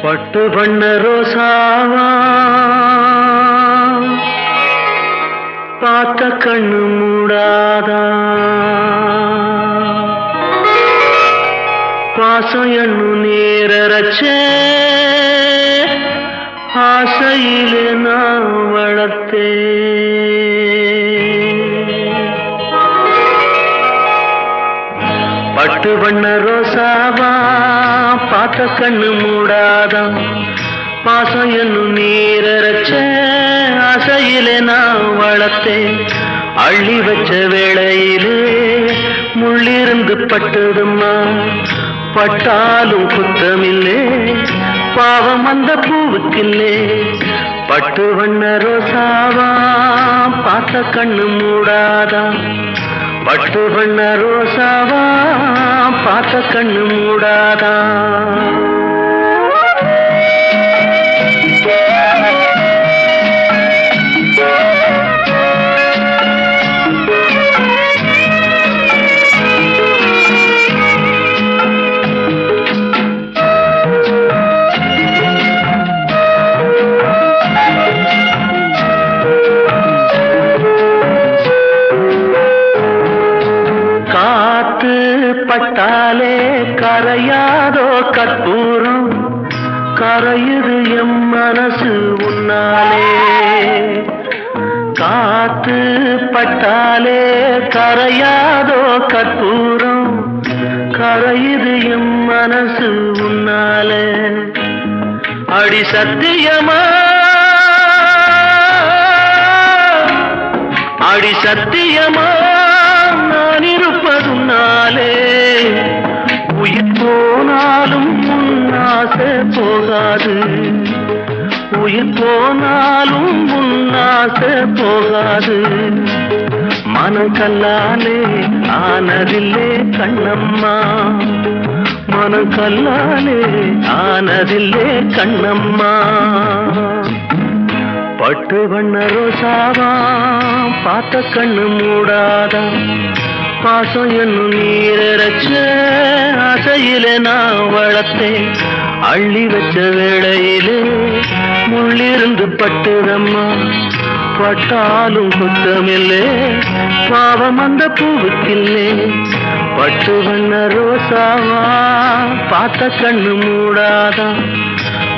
பட்டு பண்ண ரோசாவா பார்த்த கண்ணு மூடாதா, பாசம் என்னும் நேரச்சே ஆசையிலே நான் வளர்த்தே. பட்டு பண்ண ரோசாவா பார்த்த கண்ணு மூடாதா, பாசம் என்னும் நீரச்ச ஆசையிலே நான் வளர்த்தேன். அள்ளி வச்ச வேளையிலே முள்ளிருந்து பட்டுதும்மா, பட்டாலும் குத்தமில்லே பாவம் அந்த பூவுக்கில்லே. பட்டு வண்ண ரோசாவா பார்த்த கண்ணு மூடாதா, பட்டு வண்ண ரோசாவா பார்த்த கண்ணு மூடாதா. பட்டாலே கரையாதோ கற்பூரம், கரையுது எம் மனசு உன்னாலே. காத்து பட்டாலே கரையாதோ கற்பூரம், கரையுது எம் மனசு உன்னாலே. அடி சத்தியமா, அடி சத்தியமா நான் இருப்பதுனாலே, உயிர் போனாலும் உன்னாசை போகாது, உயிர் போனாலும் உன்னாசை போகாது. மனம் கல்லாலே ஆனதில்லே கண்ணம்மா, மனம் கல்லாலே ஆனதில்லே கண்ணம்மா. பட்டு வண்ண ரோசாவா பார்த்த கண்ணு மூடாதா, பாசம் என்னும் நீரச்ச ஆசையிலே நான் வளர்த்தேன். அள்ளி வச்ச வேளையிலே முள்ளிருந்து பட்டுதம்மா, பட்டாலும் குத்தமில்லே பாவம் அந்த பூவுக்கில்லே. பட்டு வண்ண ரோசாவா பார்த்த கண்ணு மூடாதா,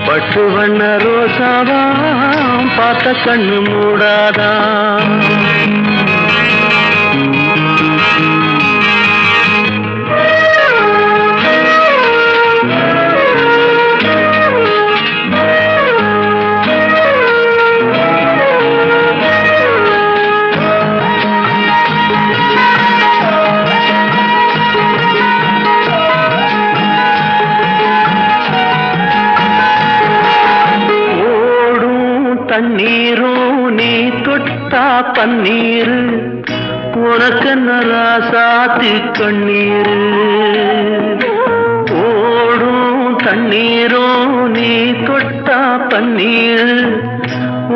பட்டு வண்ண ரோசாவா பார்த்த கண்ணு மூடாதா. தண்ணீரும் நீ தொட்டா பன்னீரு, உனக்கு நராசாத்தி கண்ணீரு. ஓடும் தண்ணீரும் நீ தொட்டா பன்னீரு,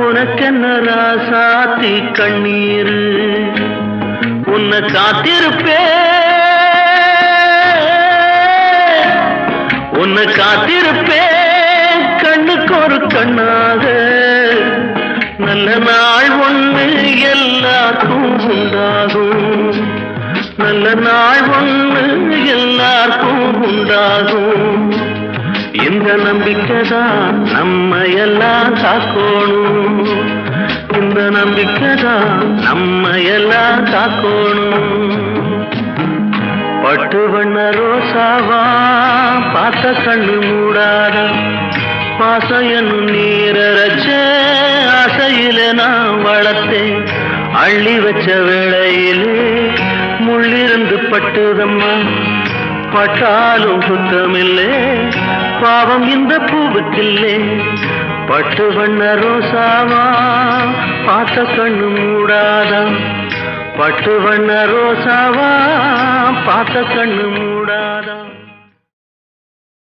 உனக்கு நராசாத்தி கண்ணீரு. உன்னை காத்திருப்பே, உன்னை காத்திருப்பே கண்ணுக்கு ஒரு கண்ணாக. நல்ல நாள் ஒண்ணு எல்லாருக்கும் உண்டாகும், நல்ல நாள் ஒண்ணு எல்லாருக்கும் உண்டாகும். இந்த நம்பிக்கைதான் நம்ம எல்லாம் காக்கணும், இந்த நம்பிக்கைதான் நம்ம எல்லாம் காக்கணும். பட்டு வண்ண ரோசாவா பார்த்த கண்ணு மூடாதா, பாசம் என்னும் நீரச்ச ஆசையிலே நான் வளர்த்தேன். அள்ளி வச்ச வேளையிலே முள்ளிருந்து பட்டுதம்மா, பட்டாலும் குத்தமில்லே பாவம் இந்த பூவுக்கில்லே. பட்டு வண்ண ரோசாவா பார்த்த கண்ணு மூடாதா, பட்டு வண்ண ரோசாவா பார்த்த கண்ணு மூடாதா.